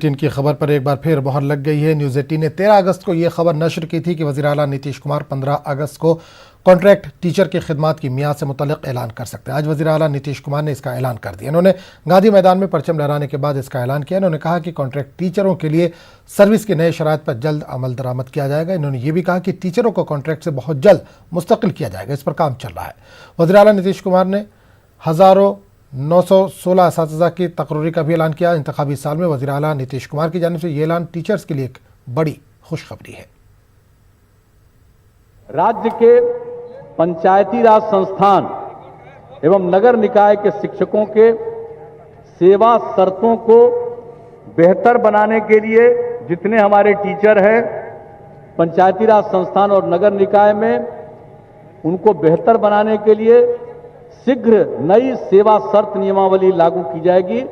18 की खबर पर एक बार फिर मोहर लग गई है। न्यूज़ 18 ने 13 अगस्त को यह खबर नशर की थी कि वज़ीर आला नीतीश कुमार 15 अगस्त को कॉन्ट्रैक्ट टीचर की खिदमत की मियाद से मुतल्लिक़ ऐलान कर सकते हैं। आज वज़ीर आला नीतीश कुमार ने इसका ऐलान कर दिया। इन्होंने गांधी मैदान में परचम लहराने के बाद इसका ऐलान किया। इन्होंने कहा कि कॉन्ट्रैक्ट टीचरों के लिए सर्विस के नए शराइत पर जल्द अमल दरामद किया जाएगा। इन्होंने ये भी कहा कि टीचरों को कॉन्ट्रैक्ट से बहुत जल्द मुस्तकिल किया जाएगा, इस पर काम चल रहा है। वज़ीर आला नीतीश कुमार ने 916 असातिज़ा की तकर्री का भी ऐलान किया। इंतखाबी साल में वज़ीर आला नीतीश कुमार की जानिब से ये ऐलान टीचर्स के लिए एक बड़ी खुशखबरी है। राज्य के पंचायती राज संस्थान एवं नगर निकाय के शिक्षकों के सेवा शर्तों को बेहतर बनाने के लिए जितने हमारे टीचर हैं पंचायती राज संस्थान और नगर निकाय में, उनको बेहतर बनाने के लिए शीघ्र नई सेवा शर्त नियमावली लागू की जाएगी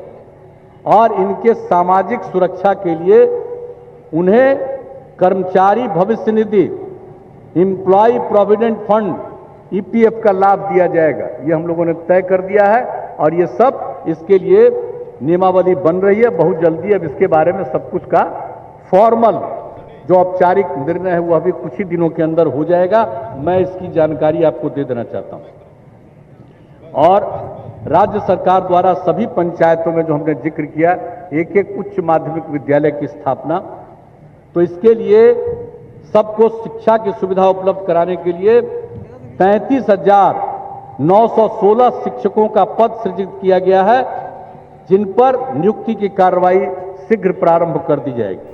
और इनके सामाजिक सुरक्षा के लिए उन्हें कर्मचारी भविष्य निधि, एम्प्लॉय प्रोविडेंट फंड ईपीएफ का लाभ दिया जाएगा। ये हम लोगों ने तय कर दिया है और ये सब इसके लिए नियमावली बन रही है। बहुत जल्दी अब इसके बारे में सब कुछ का फॉर्मल जो औपचारिक निर्णय है वो अभी कुछ ही दिनों के अंदर हो जाएगा। मैं इसकी जानकारी आपको दे देना चाहता हूं। और राज्य सरकार द्वारा सभी पंचायतों में जो हमने जिक्र किया एक एक उच्च माध्यमिक विद्यालय की स्थापना, तो इसके लिए सबको शिक्षा की सुविधा उपलब्ध कराने के लिए 35,916 शिक्षकों का पद सृजित किया गया है, जिन पर नियुक्ति की कार्रवाई शीघ्र प्रारंभ कर दी जाएगी।